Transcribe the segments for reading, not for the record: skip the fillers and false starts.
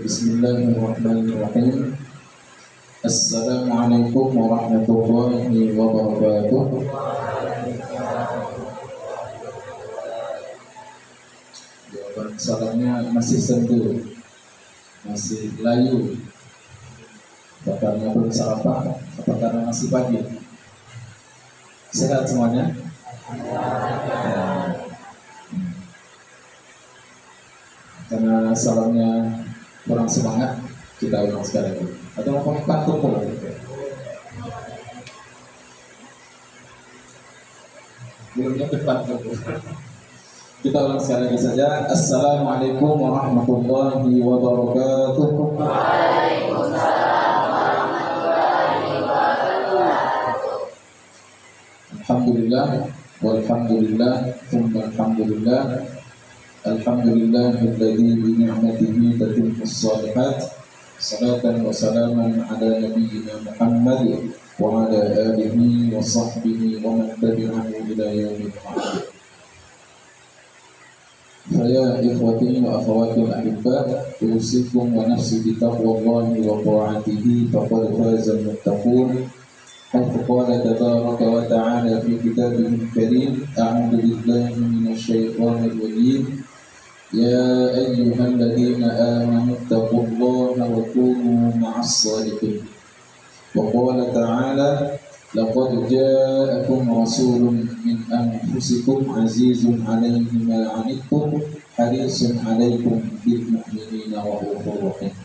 Bismillahirrahmanirrahim. Assalamualaikum warahmatullahi wabarakatuh. Jawaban salamnya masih sendu, masih layu. Apa karena belum sarapan? Apa karena masih pagi? Sehat semuanya? Karena salamnya kurang semangat, kita ulang sekali lagi. Atau mau pakai pantun pula? Belumnya berpantun. Kita ulang sekali lagi saja. Assalamualaikum warahmatullahi wabarakatuh. Waalaikumsalam warahmatullahi wabarakatuh. Alhamdulillah, walhamdulillah, thumma alhamdulillah. Alhamdulillahilladzi bi ni'matihi tatimmus shalihat. Salatan wa salaman ala nabiyyina Muhammad wa ala alihi wa sahbihi wa man tabi'ahu ila yaumil qiyamah. Saya ikhwati wa akhwati al-ahibba, usikum wa nafsi bi taqwallahi wa ta'atihi faqad faza al-muttaqun. Haitsu qala tabaraka wa ta'ala fi kitabihil karim, a'udzu billahi minasy syaithanir rajim. Ya ayyuhalladzina amanu taqullaha wa kunu ma'as shadiqin. Wa qala ta'ala laqad ja'akum rasulun min anfusikum azizun 'alaihi ma 'anittum harisun 'alaikum bil mu'minina ra'ufur rahim.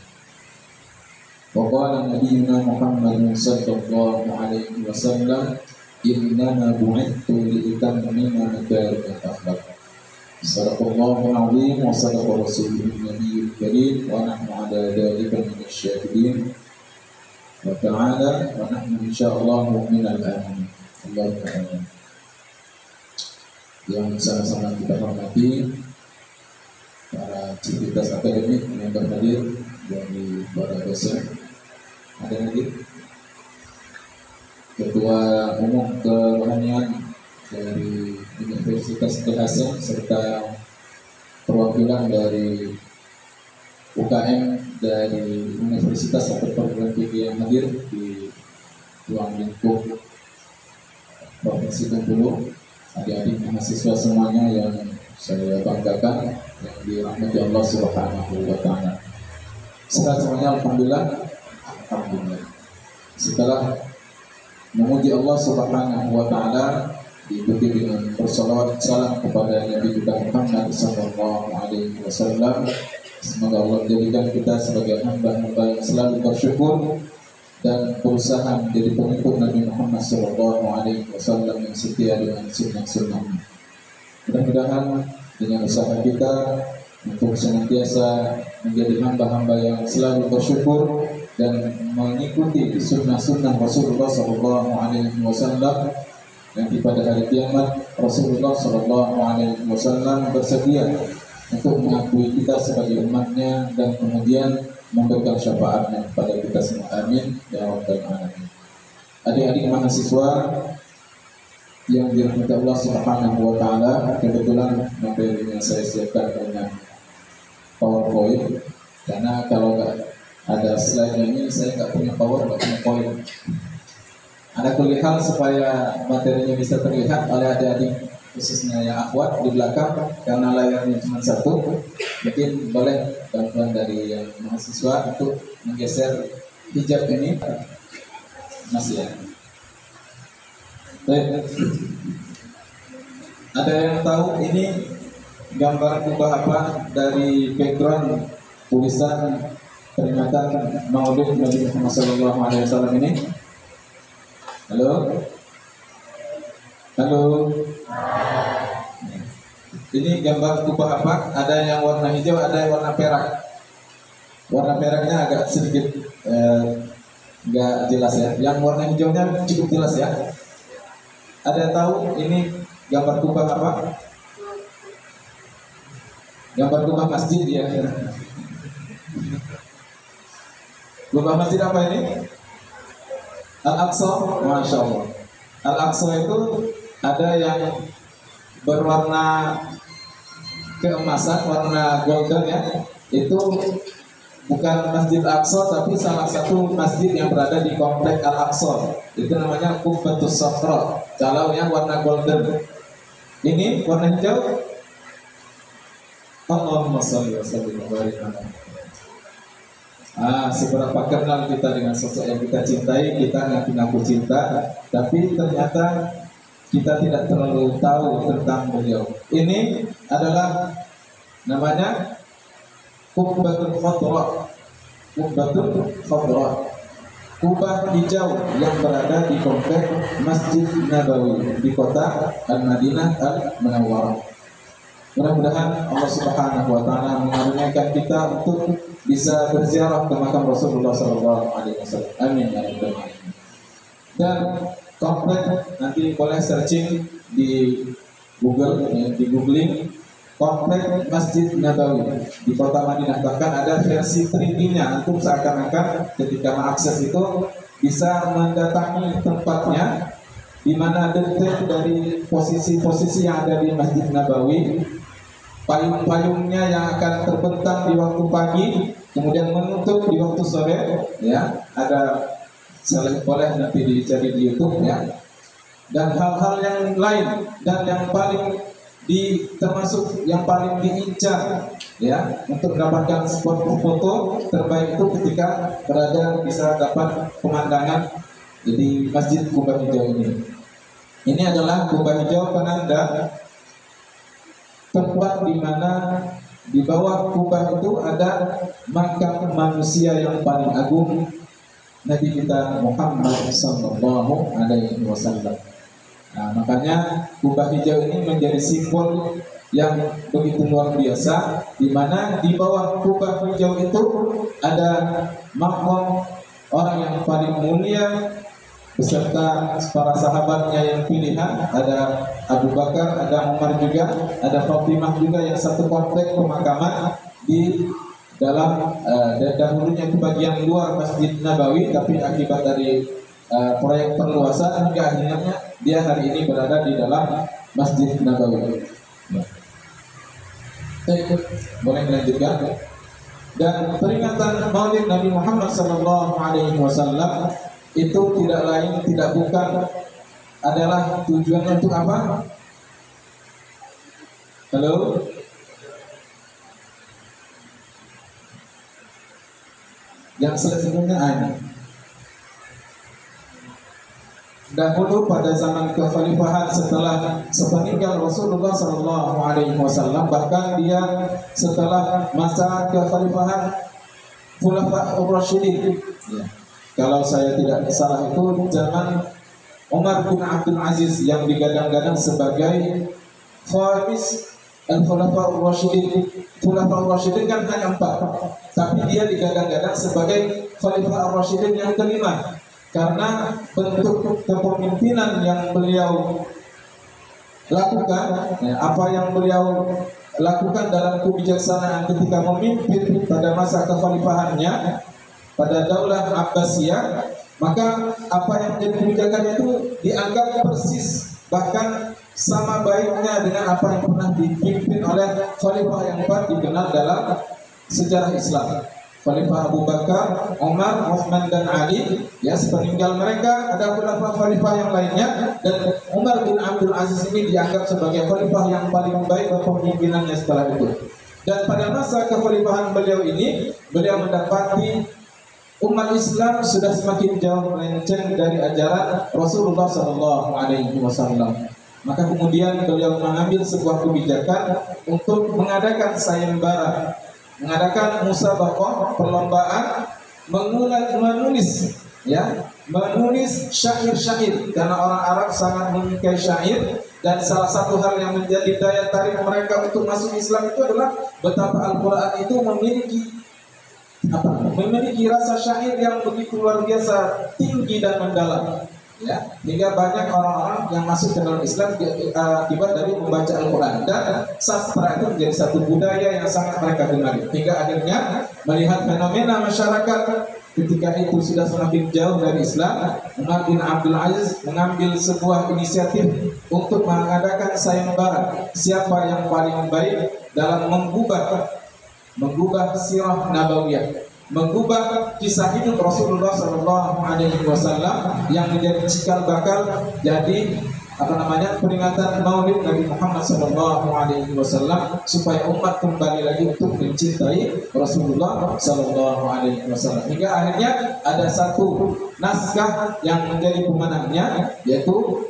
Wa qala nabiyyuna Muhammadun sallallahu alaihi wasallam innama bu'ithtu li utammima makarimal akhlaq. Sadaqallahul azim wa sadaqa rasulun nabiyyul karim wa nahnu 'ala dzalika minasy syahidin. Wa ta'ala wa nahnu insyaallah minal amin. Allahumma amin. Yang sama-sama kita hormati para civitas akademik yang berhadir dari para dosen. Ada lagi Ketua Umum Kerohanian dari Universitas Hasan serta perwakilan dari UKM dari universitas atau perguruan tinggi yang hadir di ruang lingkup Provinsi Bengkulu, adik-adik mahasiswa semuanya yang saya banggakan, yang dirahmati Allah Subhanahu wa Ta'ala. Sehat semuanya, alhamdulillah. Alhamdulillah. Setelah memuji Allah Subhanahu wa Ta'ala, diikuti dengan bersalawat salam kepada Nabi kita Muhammad sallallahu alaihi wasallam. Semoga Allah menjadikan kita sebagai hamba-hamba yang selalu bersyukur dan berusaha menjadi pengikut Nabi Muhammad sallallahu alaihi wasallam yang setia dengan sunnah-sunnah. Mudah-mudahan dengan usaha kita untuk senantiasa menjadi hamba-hamba yang selalu bersyukur dan mengikuti sunnah-sunnah Rasulullah sallallahu alaihi wasallam, nanti pada hari kiamat Rasulullah sallallahu alaihi wasallam bersedia untuk mengakui kita sebagai umatnya dan kemudian memberikan syafaatnya kepada kita semua. Amin ya rabbal alamin. Adik-adik mahasiswa yang dirahmati Allah Subhanahu wa Ta'ala, kebetulan materinya saya siapkan dengan PowerPoint, karena kalau nggak ada slide ini saya nggak punya power, nggak punya poin. Ada kulihat supaya materinya bisa terlihat oleh adik-adik, khususnya yang akhwat di belakang, karena layarnya cuma satu. Mungkin boleh bantuan dari yang mahasiswa untuk menggeser hijab ini, Mas ya. Baik. Ada yang tahu ini gambar kubah apa dari background tulisan peringatan Maulid Nabi Muhammad SAW ini? Halo? Halo? Ini gambar kubah apa? Ada yang warna hijau, ada yang warna perak. Warna peraknya agak sedikit nggak jelas ya. Yang warna hijaunya cukup jelas ya. Ada yang tahu ini gambar kubah apa? Gambar kubah masjid ya. Kubah masjid apa ini? Al-Aqsa, Masya Allah. Al-Aqsa itu ada yang berwarna keemasan, warna golden ya. Itu bukan Masjid Al-Aqsa, tapi salah satu masjid yang berada di komplek Al-Aqsa. Itu namanya Qubbatus Safra. Kalau yang warna golden, ini warna hijau. Allahumma shalli wa sallim wa barik ala. Seberapa kenal kita dengan sosok yang kita cintai, kita ngaku-ngaku cinta, tapi ternyata kita tidak terlalu tahu tentang beliau. Ini adalah namanya Qubbatul Khadra. Qubbatul Khadra, kubah hijau yang berada di komplek Masjid Nabawi di kota Al-Madinah Al-Munawwarah. Mudah-mudahan Allah Subhanahu wa taala mengaruniakan kita untuk bisa berziarah ke makam Rasulullah sallallahu alaihi wasallam. Amin ya rabbal alamin. Dan komplek nanti boleh searching di Google, ya, di googling komplek Masjid Nabawi di kota Madinah. Bahkan ada versi 3D-nya, antum seakan-akan ketika mengakses itu bisa mendatangi tempatnya, di mana detail dari posisi-posisi yang ada di Masjid Nabawi, payung-payungnya yang akan terbentang di waktu pagi, kemudian menutup di waktu sore, ya, ada, boleh nanti dicari di YouTube, ya, dan hal-hal yang lain, dan yang paling termasuk yang paling diincar, ya, untuk mendapatkan spot foto terbaik itu ketika berada bisa dapat pemandangan di Masjid Kubah Hijau ini. Ini adalah kubah hijau penanda tempat di mana di bawah kubah itu ada makam manusia yang paling agung, Nabi kita Muhammad sallallahu alaihi wasallam. Makanya kubah hijau ini menjadi simbol yang begitu luar biasa, di mana di bawah kubah hijau itu ada makam orang yang paling mulia beserta para sahabatnya yang pilihan. Ada Abu Bakar, ada Umar juga, ada Fatimah juga, yang satu komplek pemakaman di dalam dahulunya itu bagian luar Masjid Nabawi, tapi akibat dari proyek perluasan hingga akhirnya dia hari ini berada di dalam Masjid Nabawi. Boleh dilanjutkan. Dan peringatan Maulid Nabi Muhammad sallallahu alaihi wasallam itu tidak lain, tidak bukan adalah tujuannya untuk apa? Halo? Yang selanjutnya ini. Dahulu pada zaman kekhalifahan setelah sepeninggal Rasulullah sallallahu alaihi wasallam, bahkan dia setelah masa kekhalifahan Khulafaur Rasyidin, ya. Kalau saya tidak salah itu zaman Umar bin Abdul Aziz yang digadang-gadang sebagai khamis al-Khulafaur Rasyidin. Khulafaur Rasyidin kan hanya 4, tapi dia digadang-gadang sebagai Khalifah Rasyidin yang kelima, karena bentuk kepemimpinan yang beliau lakukan, ya, apa yang beliau lakukan dalam kebijaksanaan ketika memimpin pada masa kekhalifahannya pada Daulah Abbasiyah, maka apa yang menjadi kebijakannya itu dianggap persis, bahkan sama baiknya dengan apa yang pernah dipimpin oleh khalifah yang 4 dikenal dalam sejarah Islam. Khalifah Abu Bakar, Umar, Utsman dan Ali, ya, sepeninggal mereka ada khalifah yang lainnya, dan Umar bin Abdul Aziz ini dianggap sebagai khalifah yang paling baik kepemimpinannya setelah itu. Dan pada masa kekhalifahan beliau ini, beliau mendapati umat Islam sudah semakin jauh melenceng dari ajaran Rasulullah sallallahu alaihi wasallam. Maka kemudian beliau mengambil sebuah kebijakan untuk mengadakan sayembara, mengadakan musabaqah, perlombaan menulis, ya, menulis syair-syair, karena orang Arab sangat menyukai syair, dan salah satu hal yang menjadi daya tarik mereka untuk masuk Islam itu adalah betapa Al-Quran itu memiliki rasa syair yang begitu luar biasa tinggi dan mendalam, ya, hingga banyak orang-orang yang masuk ke dalam Islam akibat dari membaca Al-Quran, dan sastra itu menjadi satu budaya yang sangat mereka gemari, hingga akhirnya melihat fenomena masyarakat ketika itu sudah semakin jauh dari Islam. Umar bin Abdul Aziz mengambil sebuah inisiatif untuk mengadakan sayembara siapa yang paling baik dalam mengubah sirah nabawiyah, mengubah kisah hidup Rasulullah Shallallahu Alaihi Wasallam yang menjadi cikal bakal jadi peringatan Maulid Nabi Muhammad Shallallahu Alaihi Wasallam supaya umat kembali lagi untuk mencintai Rasulullah Shallallahu Alaihi Wasallam. Hingga akhirnya ada satu naskah yang menjadi pemenangnya, yaitu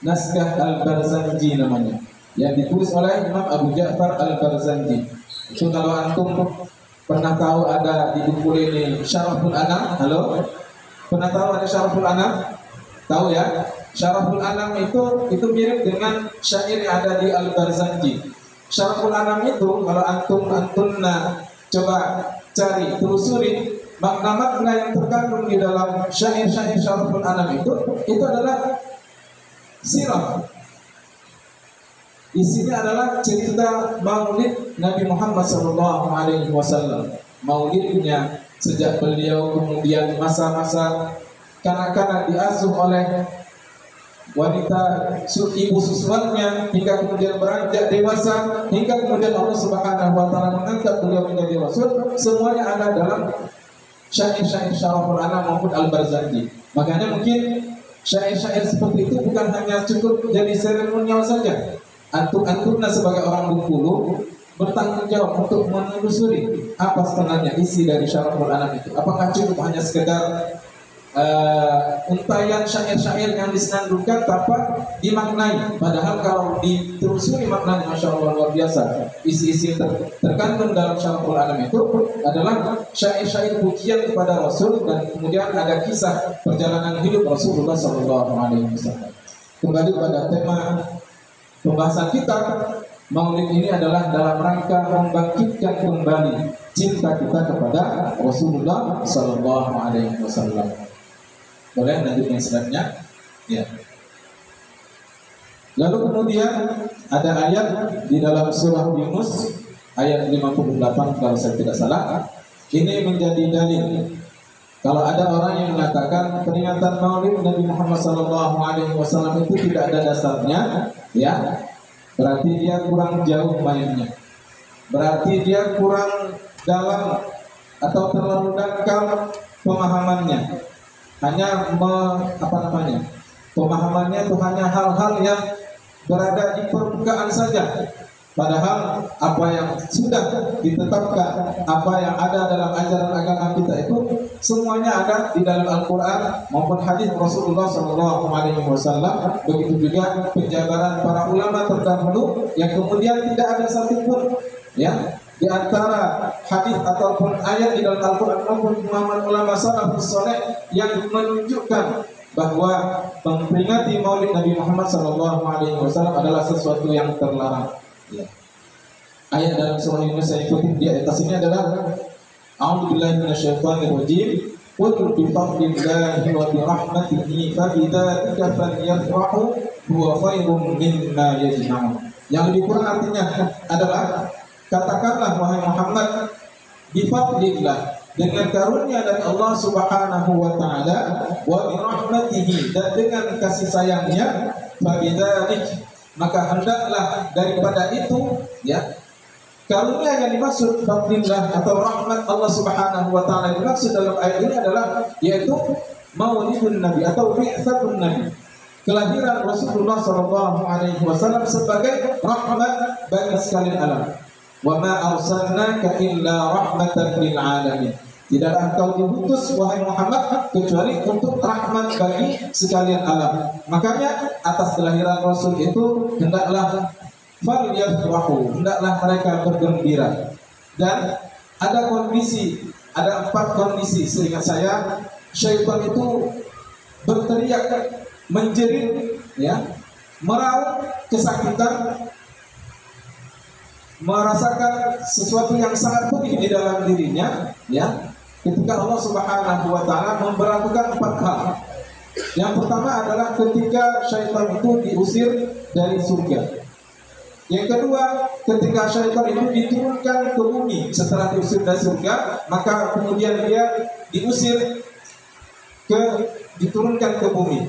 naskah Al-Barzanji namanya, yang ditulis oleh Imam Abu Ja'far Al-Barzanji. Itu kalau antum pernah tahu ada di buku ini Syaraful Anam, halo? Pernah tahu ada Syaraful Anam? Tahu ya? Syaraful Anam itu mirip dengan syair yang ada di Al-Barzanji. Syaraful Anam itu kalau antumna coba cari, telusuri makna-makna yang terkandung di dalam syair-syair Syaraful Anam itu adalah sirah. Isinya adalah cerita Maulid Nabi Muhammad SAW. Maulidnya sejak beliau kemudian masa-masa kanak-kanak diasuh oleh wanita ibu susuannya, hingga kemudian beranjak dewasa, hingga kemudian Allah Subhanahu Wa Taala mengangkat beliau menjadi Rasul. Semuanya ada dalam syair-syair Syaraful Anam maupun Al-Barzanji. Makanya mungkin syair-syair seperti itu bukan hanya cukup jadi seremonial saja. Antumna sebagai orang Bengkulu bertanggung jawab untuk menelusuri apa sebenarnya isi dari Syaraful Anam itu. Apakah cukup hanya sekedar untayan syair-syair yang disenandungkan tanpa dimaknai? Padahal kalau ditelusuri maknanya, Masya Allah, luar biasa. Isi-isi terkandung dalam Syaraful Anam itu adalah syair-syair pujian kepada Rasul, dan kemudian ada kisah perjalanan hidup Rasulullah SAW. Kembali pada tema pembahasan kita, Maulid ini adalah dalam rangka membangkitkan kembali cinta kita kepada Rasulullah Sallallahu Alaihi Wasallam. Boleh lanjutkan slide-nya? Ya. Lalu kemudian ada ayat di dalam surah Yunus ayat 58 kalau saya tidak salah. Ini menjadi dalil kalau ada orang yang mengatakan peringatan Maulid Nabi Muhammad SAW itu tidak ada dasarnya, ya, berarti dia kurang jauh mainnya, berarti dia kurang dalam atau terlalu dangkal pemahamannya. Hanya pemahamannya itu hanya hal-hal yang berada di permukaan saja. Padahal apa yang sudah ditetapkan, apa yang ada dalam ajaran agama kita itu semuanya ada di dalam Al-Quran maupun hadis Rasulullah SAW. Begitu juga penjabaran para ulama terdahulu yang kemudian tidak ada satupun ya di antara hadis ataupun ayat di dalam Al-Quran maupun pemahaman ulama salafus saleh yang menunjukkan bahwa memperingati Maulid Nabi Muhammad SAW adalah sesuatu yang terlarang. Ya. Ayat dalam surah Yunus saya ikuti di atas ini adalah A'udzubillahi minasyaitonirrajim. Qul bi fadlillahi wa bi rahmatihi fa bidzalika falyafrahu huwa khairum mimma yajma'un. Yang lebih kurang artinya adalah katakanlah wahai Muhammad, bi fadlillah, dengan karunia dari Allah Subhanahu wa taala, wa bi rahmatihi, dan dengan kasih sayangnya, fa bidzalika, maka hendaklah daripada itu, ya, karunia yang dimaksud fadlillah atau rahmat Allah Subhanahu wa taala dimaksud dalam ayat ini adalah yaitu Maulidun Nabi atau bi'tsatun Nabi, kelahiran Rasulullah sallallahu alaihi wasallam sebagai rahmat bagi sekalian alam. Wa ma arsalnaka illa rahmatan lil alamin. Tidaklah engkau diutus wahai Muhammad kecuali untuk rahmat bagi sekalian alam. Makanya atas kelahiran Rasul itu hendaklah falyafrahu, hendaklah mereka bergembira. Dan ada 4 kondisi seingat saya syaitan itu berteriak, menjerit, ya, meraung kesakitan, merasakan sesuatu yang sangat pedih di dalam dirinya, ya, ketika Allah Subhanahu wa taala memberlakukan 4 hal. Yang pertama adalah ketika syaitan itu diusir dari surga. Yang kedua, ketika syaitan itu diturunkan ke bumi setelah diusir dari surga, maka kemudian dia diturunkan ke bumi.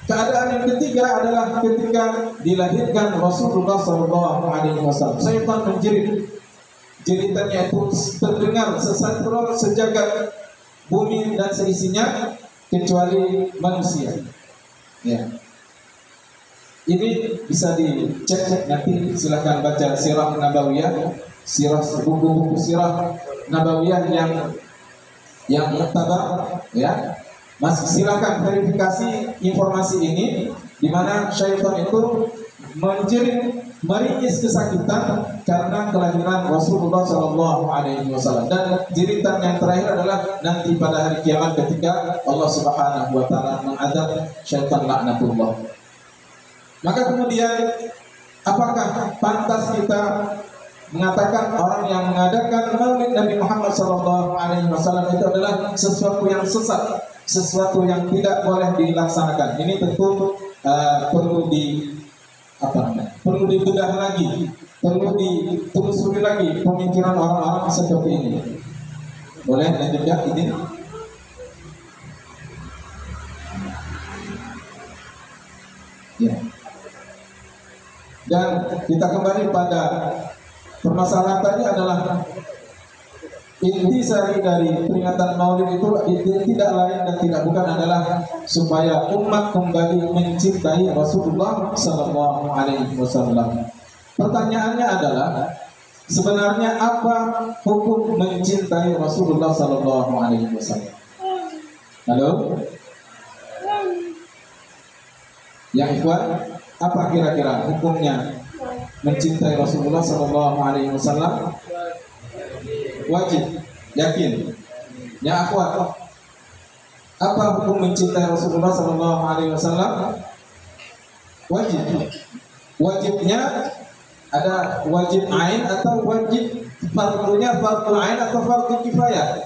Keadaan yang ketiga adalah ketika dilahirkan Rasulullah SAW. Syaitan menjerit jeritannya itu terdengar sesantro sejagat bumi dan seisinya kecuali manusia. Ya. Ini bisa dicek nanti, silakan baca Sirah Nabawiyah, buku-buku Sirah Nabawiyah yang muktabar, ya. Mas silakan verifikasi informasi ini, di mana syaitan itu meringis kesakitan karena kelahiran Rasulullah SAW. Dan jeritan yang terakhir adalah nanti pada hari kiamat ketika Allah Subhanahu wa taala mengadab syaitan laknatullah. Maka kemudian, apakah pantas kita mengatakan orang yang mengadakan Maulid Nabi Muhammad SAW itu adalah sesuatu yang sesat, sesuatu yang tidak boleh dilaksanakan? Ini tentu perlu dibedah lagi, perlu ditelusuri lagi pemikiran orang-orang seperti ini. Boleh lanjut ya ini? Ya. Dan kita kembali pada permasalahan tadi adalah intisari dari peringatan Maulid itu tidak lain dan tidak bukan adalah supaya umat kembali mencintai Rasulullah SAW. Pertanyaannya adalah, sebenarnya apa hukum mencintai Rasulullah SAW? Halo? Yang ikhwan, apa kira-kira hukumnya mencintai Rasulullah SAW? Wajib, yakin. Ya akhwat, apa hukum mencintai Rasulullah SAW? Wajib. Wajibnya ada wajib ain atau wajib fardunya fardu ain atau fardu kifayah?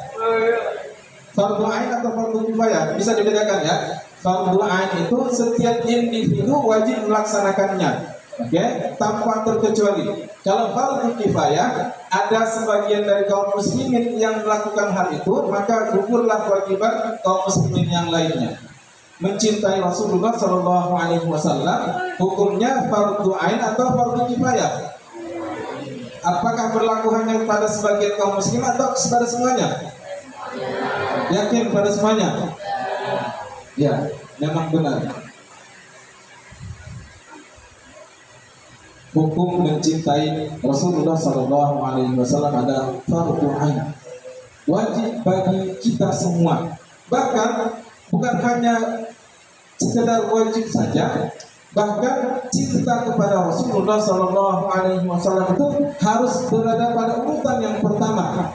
Fardu ain atau fardu kifayah bisa dibedakan ya. Fardu ain itu setiap individu wajib melaksanakannya, oke, tanpa terkecuali. Kalau fardu kifayah, ada sebagian dari kaum muslimin yang melakukan hal itu, maka gugurlah kewajiban kaum muslimin yang lainnya. Mencintai Rasulullah SAW hukumnya fardu ain atau fardu kifayah? Apakah berlaku hanya pada sebagian kaum muslim atau pada semuanya? Yakin pada semuanya? Ya, memang benar. Hukum mencintai Rasulullah SAW adalah fardu ain, wajib bagi kita semua. Bahkan bukan hanya sekedar wajib saja, bahkan cinta kepada Rasulullah SAW itu harus berada pada urutan yang pertama,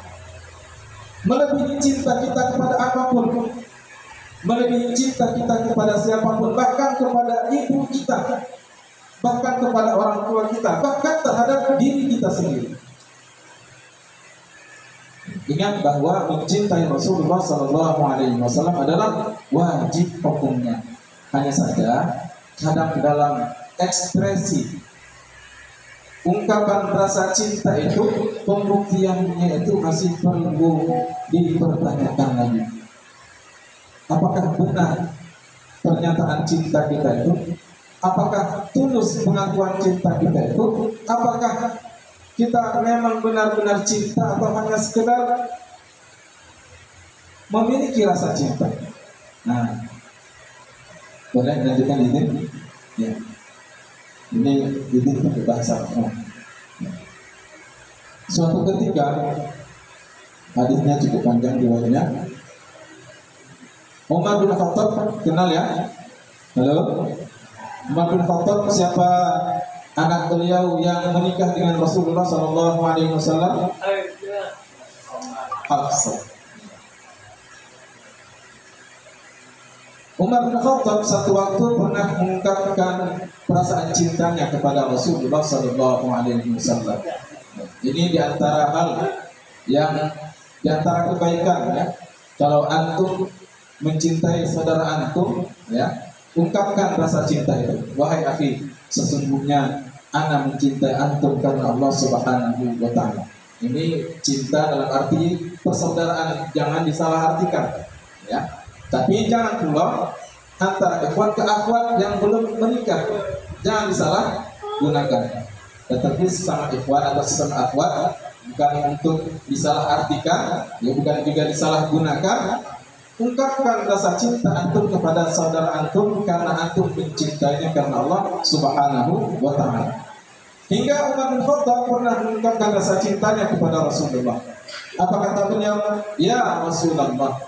melebihi cinta kita kepada apapun, melebihi cinta kita kepada siapapun, bahkan kepada ibu kita, bahkan kepada orang tua kita, bahkan terhadap diri kita sendiri. Ingat bahwa mencintai Rasulullah SAW adalah wajib hukumnya. Hanya saja kadang dalam ekspresi ungkapan rasa cinta itu, pembuktiannya itu masih perlu dipertanyakan lagi. Apakah benar pernyataan cinta kita itu? Apakah tulus pengakuan cinta kita itu? Apakah kita memang benar-benar cinta atau hanya sekedar memiliki rasa cinta? Nah, boleh lanjutkan ini? Ya. Ini pakai bahasa. Suatu ketika, hadisnya cukup panjang riwayatnya. Umar bin Khattab, kenal ya? Halo? Umar bin Khattab, siapa anak beliau yang menikah dengan Rasulullah SAW? Hafsah. Umar bin Khattab satu waktu pernah mengungkapkan perasaan cintanya kepada Rasulullah SAW. Ini diantara hal yang diantara kebaikan ya. Kalau antum mencintai saudara antum, ya, ungkapkan rasa cinta itu. Wahai akhi, sesungguhnya ana mencintai antum karena Allah Subhanahu wa taala. Ini cinta dalam arti persaudaraan, jangan disalahartikan, ya. Tapi jangan pula antara ikhwan ke akhwat yang belum menikah, jangan disalahgunakan. Tetapi sesama ikhwan atau sesama akhwat bukan untuk disalahartikan, ya bukan juga disalahgunakan. Ungkapkan rasa cinta antum kepada saudara antum karena antum mencintainya karena Allah Subhanahu wa Ta'ala. Hingga Umar bin Khattab pernah mengungkapkan rasa cintanya kepada Rasulullah. Apa kata beliau? Ya Rasulullah,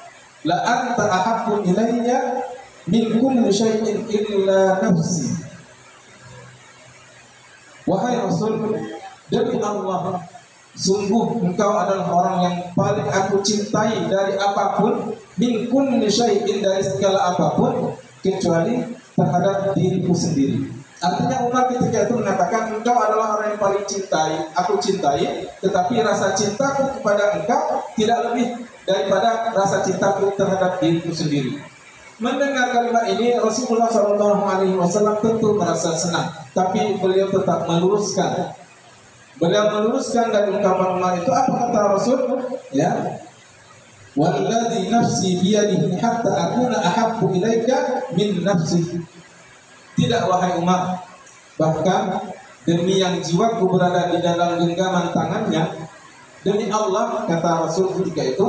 la anta ahabbu ilayya min kulli syai'in illa nafsi. Wahai Rasul, demi Allah, sungguh engkau adalah orang yang paling aku cintai dari apapun, min kulli syai'in, dari segala apapun, kecuali terhadap diriku sendiri. Artinya Umar ketika itu mengatakan, engkau adalah orang yang paling aku cintai, tetapi rasa cintaku kepada engkau tidak lebih daripada rasa cintaku terhadap diriku sendiri. Mendengar kalimat ini, Rasulullah SAW tentu merasa senang, tapi beliau tetap meluruskan. Beliau meluruskan dari ungkapan Umar itu, apa kata Rasul? Ya, walladzi nafsi biyadihi hatta akuna ahabbu ilaika min nafsi. Tidak, wahai Umar, bahkan demi yang jiwaku berada di dalam genggaman tangannya, demi Allah, kata Rasul ketika itu,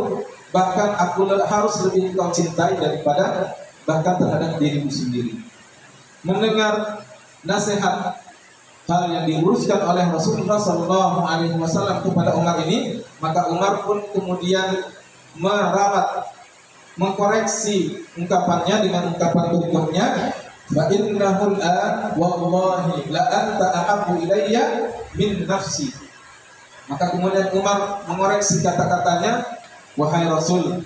bahkan aku harus lebih kau cintai daripada bahkan terhadap dirimu sendiri. Mendengar nasihat hal yang diluruskan oleh Rasulullah SAW kepada Umar ini, maka Umar pun kemudian meralat, mengkoreksi ungkapannya dengan ungkapan berikutnya, fa innahu al-an wallahi la anta ahabbu ilayya min nafsi. Maka kemudian Umar mengoreksi kata-katanya, wahai Rasul,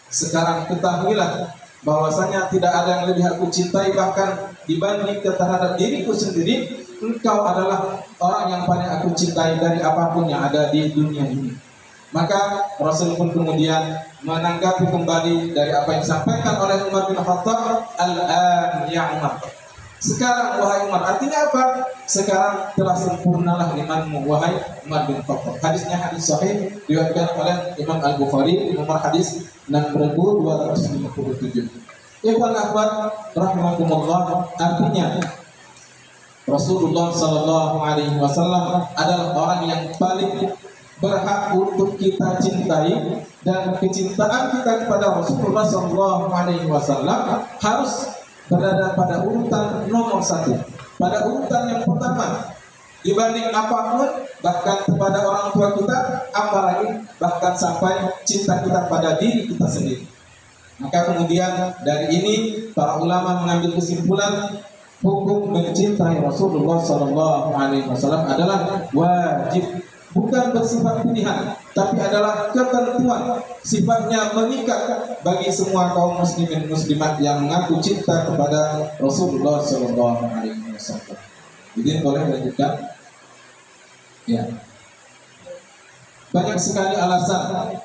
sekarang ketahuilah bahwasanya tidak ada yang lebih aku cintai bahkan dibanding terhadap diriku sendiri. Engkau adalah orang yang paling aku cintai dari apapun yang ada di dunia ini. Maka Rasul pun kemudian menanggapi kembali dari apa yang disampaikan oleh Umar bin Khattab, al-an ya Umar. Sekarang wahai Umar, artinya apa? Sekarang telah sempurnalah imanmu wahai Umar bin Khattab. Hadisnya hadis sahih diriwayatkan oleh Imam Al-Bukhari, nomor hadis 6257. Ikhwan akhwat rahimakumullah, artinya Rasulullah SAW adalah orang yang paling berhak untuk kita cintai, dan kecintaan kita kepada Rasulullah SAW harus berada pada urutan nomor 1, pada urutan yang pertama dibanding apapun, bahkan kepada orang tua kita, apalagi bahkan sampai cinta kita pada diri kita sendiri. Maka kemudian dari ini para ulama mengambil kesimpulan, hukum mencintai Rasulullah SAW adalah wajib, bukan bersifat pilihan, tapi adalah ketentuan, sifatnya mengikat bagi semua kaum muslimin muslimat yang mengaku cinta kepada Rasulullah SAW. Jadi boleh lanjutkan? Ya. Banyak sekali alasan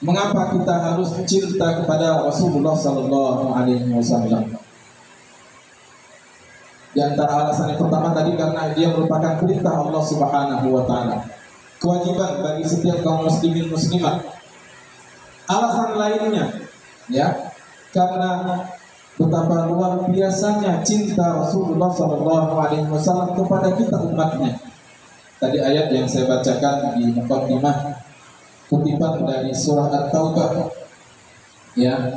mengapa kita harus cinta kepada Rasulullah SAW. Di antara alasan yang pertama tadi, karena dia merupakan perintah Allah Subhanahu wa Ta'ala, kewajiban bagi setiap kaum muslimin muslimat. Alasan lainnya, ya, karena betapa luar biasanya cinta Rasulullah SAW kepada kita umatnya. Tadi ayat yang saya bacakan di muqaddimah, kutipan dari surah At-Taubah, ya.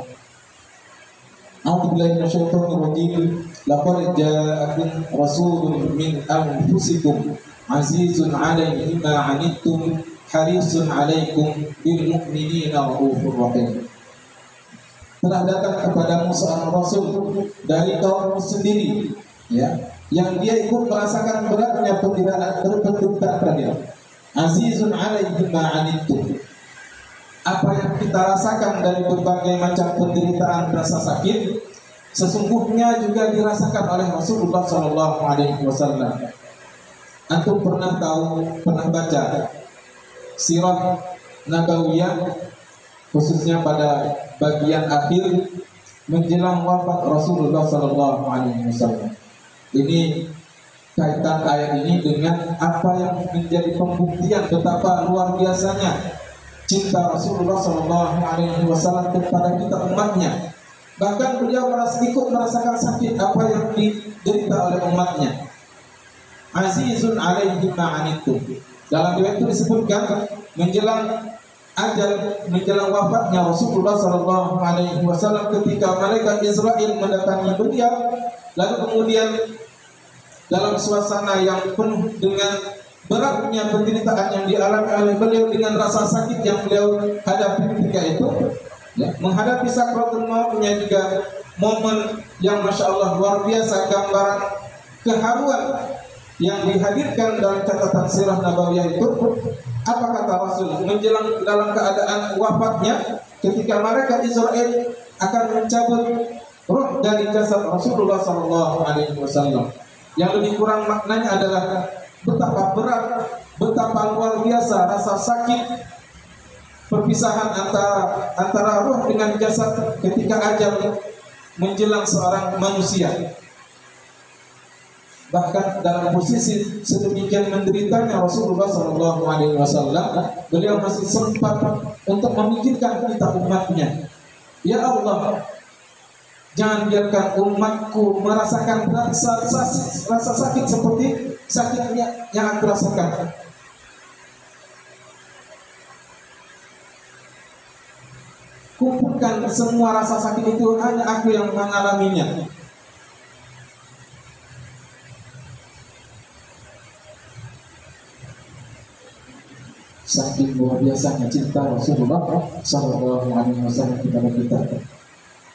A'udzubillahi minasyaitonir rajim. Laqad ja'akum rasulun min anfusikum azizun 'alaihi ma 'anittum harisun 'alaikum bil mu'minina raufur rahim. Telah datang kepadamu seorang rasul dari kaummu sendiri, ya, yang dia ikut merasakan beratnya penderitaan kalian. Azizun 'alaihi ma 'anittum. Apa yang kita rasakan dari berbagai macam penderitaan, rasa sakit, sesungguhnya juga dirasakan oleh Rasulullah SAW. Antum pernah tahu, pernah baca sirah nabawiyah, khususnya pada bagian akhir menjelang wafat Rasulullah SAW. Ini kaitan ayat ini dengan apa yang menjadi pembuktian betapa luar biasanya cinta Rasulullah SAW kepada kita umatnya. Bahkan beliau ikut merasakan sakit apa yang diderita oleh umatnya. Azizun 'alaihi ma 'anittum. Dalam riwayat itu disebutkan menjelang wafatnya Rasulullah Sallallahu Alaihi Wasallam, ketika malaikat Israel mendatangi beliau, lalu kemudian dalam suasana yang penuh dengan beratnya penderitaan yang dialami oleh beliau, dengan rasa sakit yang beliau hadapi ketika itu, ya, menghadapi sakratul mautnya juga momen yang masya Allah luar biasa, gambaran keharuan yang dihadirkan dalam catatan sirah nabawiyah itu. Apa kata Rasul menjelang dalam keadaan wafatnya, ketika malaikat Israel akan mencabut ruh dari jasad Rasulullah Sallallahu Alaihi Wasallam? Yang lebih kurang maknanya adalah betapa berat, betapa luar biasa rasa sakit perpisahan antara ruh dengan jasad ketika ajal menjelang seorang manusia. Bahkan dalam posisi sedemikian menderitanya Rasulullah Sallallahu Alaihi Wasallam, beliau masih sempat untuk memikirkan kita umatnya. Ya Allah, jangan biarkan umatku merasakan rasa sakit seperti sakitnya yang aku rasakan. Kumpulkan semua rasa sakit itu, hanya aku yang mengalaminya. Saking luar biasanya cinta Rasulullah Sallallahu Alaihi Wasallam kepada kita.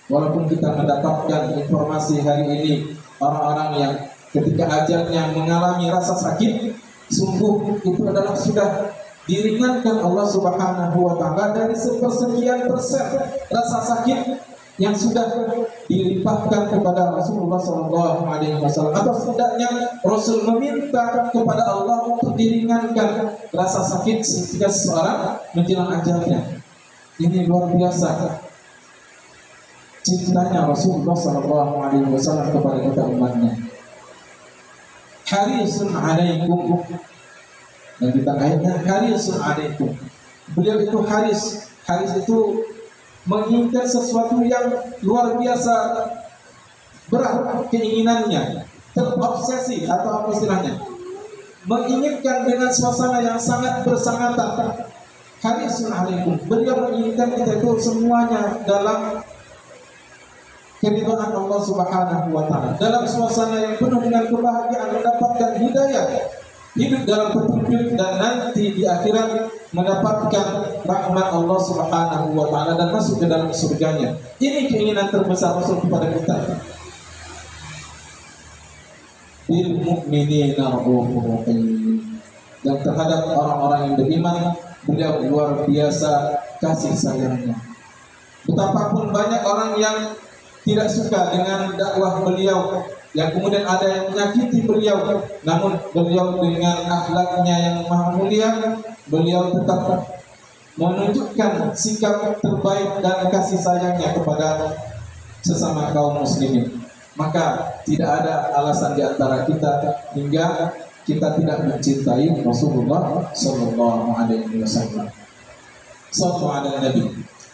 Walaupun kita mendapatkan informasi hari ini orang-orang yang ketika ajalnya mengalami rasa sakit, sungguh itu adalah sudah diringankan Allah Subhanahu Wa Taala dari sepersekian persen rasa sakit yang sudah dilimpahkan kepada Rasulullah Sallallahu Alaihi Wasallam. Atau setidaknya Rasul meminta kepada Allah untuk diringankan rasa sakit ketika seseorang menjelang ajalnya. Ini luar biasa cintanya Rasulullah Sallallahu Alaihi Wasallam kepada kita umatnya. Harisun alaikum, dan kita kaitkan harisun alaikum. Beliau itu haris itu menginginkan sesuatu yang luar biasa berat keinginannya, terobsesi atau apa istilahnya, menginginkan dengan suasana yang sangat bersangatan. Harisun alaikum, beliau menginginkan kita itu semuanya dalam keridhaan Allah Subhanahu Wa Taala, dalam suasana yang penuh dengan kebahagiaan, mendapatkan hidayah, hidup dalam petunjuk, dan nanti di akhirat mendapatkan rahmat Allah Subhanahu Wa Taala dan masuk ke dalam surganya. Ini keinginan terbesar Rasul kepada kita. Bil mu'minina raufur rahim, dan terhadap orang-orang yang beriman beliau luar biasa kasih sayangnya. Betapapun banyak orang yang tidak suka dengan dakwah beliau, yang kemudian ada yang menyakiti beliau, namun beliau dengan akhlaknya yang maha mulia, beliau tetap menunjukkan sikap terbaik dan kasih sayangnya kepada sesama kaum muslimin. Maka tidak ada alasan di antara kita hingga kita tidak mencintai Rasulullah Sallallahu Alaihi Wasallam. Sallallahu alaihi Nabi.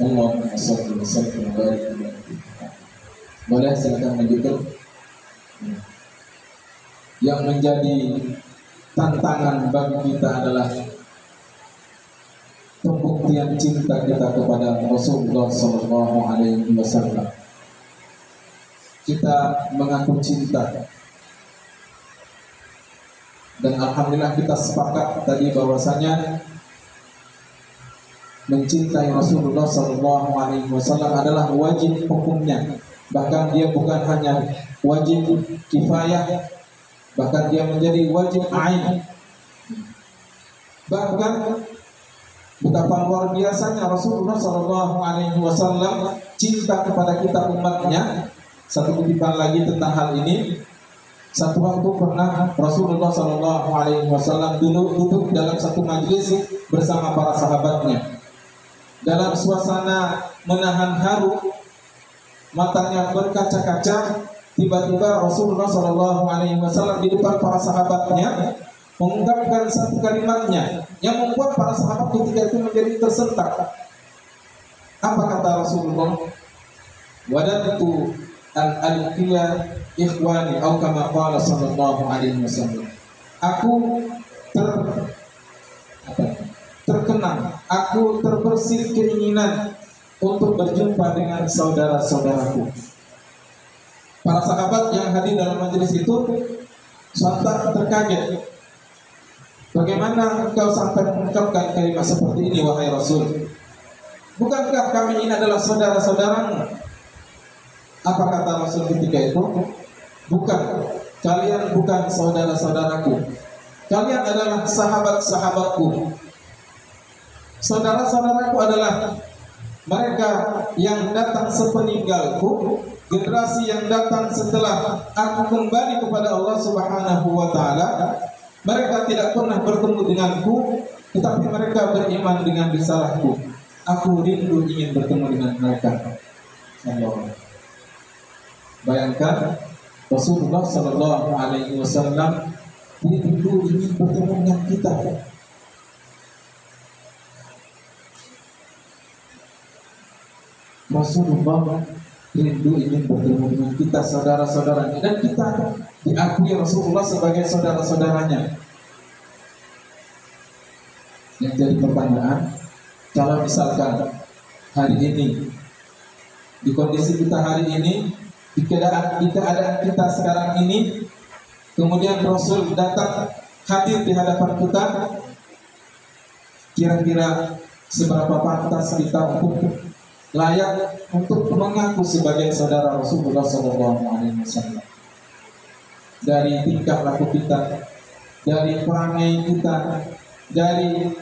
Allahumma salli wa sallim wa barik alaihi. Boleh silakan lanjutkan. Yang menjadi tantangan bagi kita adalah pembuktian cinta kita kepada Rasulullah Sallallahu Alaihi Wasallam. Kita mengaku cinta, dan alhamdulillah kita sepakat tadi bahwasanya mencintai Rasulullah Sallallahu Alaihi Wasallam adalah wajib hukumnya. Bahkan dia bukan hanya wajib kifayah, bahkan dia menjadi wajib ain. Bahkan betapa luar biasanya Rasulullah Sallallahu Alaihi Wasallam cinta kepada kita umatnya. Satu kutipan lagi tentang hal ini. Satu waktu pernah Rasulullah Sallallahu Alaihi Wasallam duduk dalam satu majlis bersama para sahabatnya. Dalam suasana menahan haru, matanya berkaca-kaca, tiba-tiba Rasulullah Sallallahu Alaihi Wasallam di depan para sahabatnya mengungkapkan satu kalimatnya yang membuat para sahabat ketika itu menjadi tersentak. Apa kata Rasulullah? Wadadtu al-alqiya ikhwani atau kama qala Sallallahu Alaihi Wasallam. Aku terkenang, aku terbersih keinginan untuk berjumpa dengan saudara-saudaraku. Para sahabat yang hadir dalam majelis itu sontak terkaget. Bagaimana engkau sampai mengucapkan kalimat seperti ini, wahai Rasul? Bukankah kami ini adalah saudara-saudaramu? Apa kata Rasul ketika itu? Bukan, kalian bukan saudara-saudaraku. Kalian adalah sahabat-sahabatku. Saudara-saudaraku adalah mereka yang datang sepeninggalku, generasi yang datang setelah aku kembali kepada Allah Subhanahu wa taala. Mereka tidak pernah bertemu denganku, tetapi mereka beriman dengan risalahku. Aku rindu ingin bertemu dengan mereka. Bayangkan Rasulullah Sallallahu Alaihi Wasallam rindu ingin bertemu dengan kita. Rasulullah rindu ingin bertemu dengan kita, saudara-saudaranya, dan kita diakui Rasulullah sebagai saudara-saudaranya. Yang jadi pertanyaan, kalau misalkan hari ini, di kondisi kita hari ini, di keadaan kita sekarang ini, kemudian Rasul datang hadir di hadapan kita, kira-kira seberapa pantas kita untuk layak untuk mengaku sebagai saudara Rasulullah SAW? Dari tingkah laku kita, dari perangai kita, dari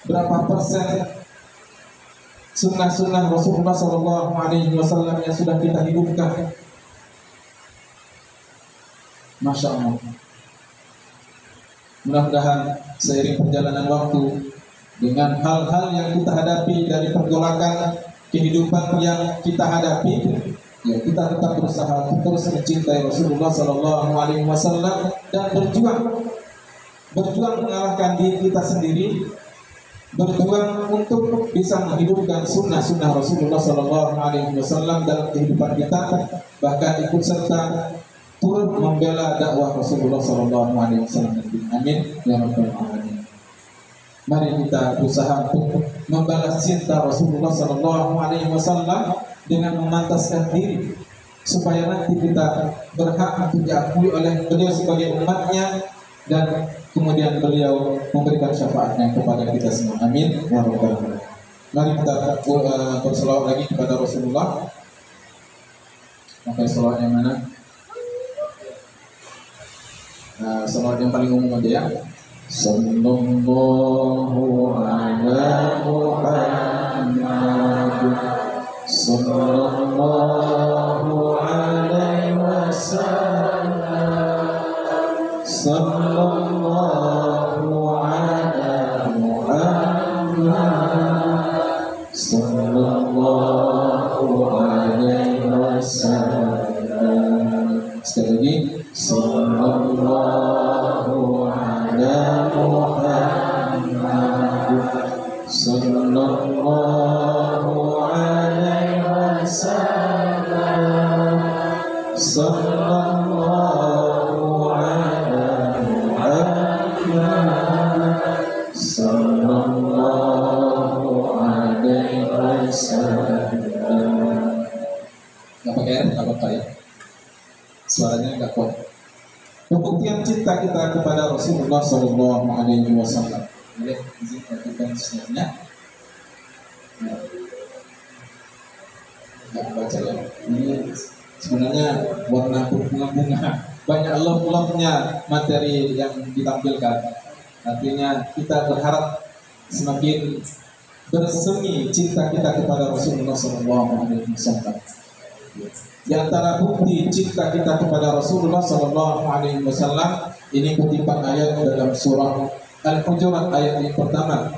berapa persen sunnah-sunnah Rasulullah SAW yang sudah kita hidupkan. Masya Allah. Mudah-mudahan seiring perjalanan waktu, dengan hal-hal yang kita hadapi dari pergolakan kehidupan yang kita hadapi, ya kita tetap berusaha terus mencintai Rasulullah SAW dan berjuang mengalahkan diri kita sendiri, berjuang untuk bisa menghidupkan sunnah-sunnah Rasulullah SAW dalam kehidupan kita, bahkan ikut serta turut membela dakwah Rasulullah SAW. Amin ya rabbal alamin. Mari kita berusaha untuk membalas cinta Rasulullah SAW dengan memantaskan diri, supaya nanti kita berhak untuk diakui oleh beliau sebagai umatnya, dan kemudian beliau memberikan syafaatnya kepada kita semua. Amin ya rabbal alamin. Mari kita berselawat lagi kepada Rasulullah. Maka selawat yang mana? Selawat yang paling umum aja ya. Sallallahu ala Muhammad, sallallahu alaihi wasallam, sallallahu ala Muhammad, sallallahu alaihi wasallam. Sekali lagi, sallallahu ala Muhammad, sallallahu alaihi wasallam, sallallahu ala Muhammad, sallallahu alaihi wasallam. Nggak pakai R, nggak apa-apa ya, suaranya nggak kuat. Pembuktian cinta kita kepada Rasulullah Sallallahu Alaihi Wasallam. Boleh izin perhatikan sebenarnya. Nggak baca ya. Ini sebenarnya warna bunga-bunga. Banyak love-nya materi yang ditampilkan. Artinya kita berharap semakin bersemi cinta kita kepada Rasulullah Sallallahu Alaihi Wasallam. Di antara bukti cinta kita kepada Rasulullah Sallallahu Alaihi Wasallam ini kutipan ayat dalam surah Al-Hujurat ayat yang pertama.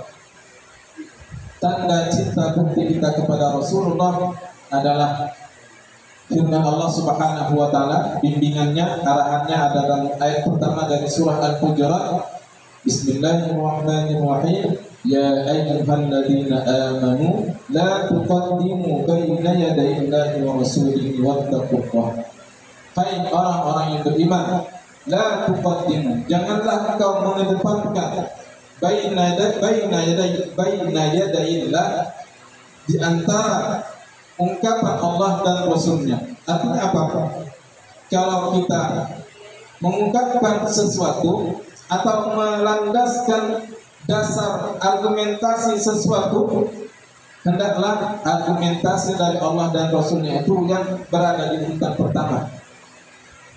Tanda cinta bukti kita kepada Rasulullah adalah firman Allah Subhanahu Wa Taala, bimbingannya, arahannya ada dalam ayat pertama dari surah Al-Hujurat. Bismillahirrahmanirrahim. Ya ayyuhalladzina amanu la tuqaddimu baina yaday Allahi wa rasulihi wattaqullah. Hai orang-orang yang beriman, la tuqaddimu, janganlah engkau mengedepankan baina yadayillah, di antara ungkapan Allah dan Rasulnya. Artinya apa? Kalau kita mengungkapkan sesuatu atau melandaskan dasar argumentasi sesuatu, hendaklah argumentasi dari Allah dan Rasulnya itu yang berada di urutan pertama.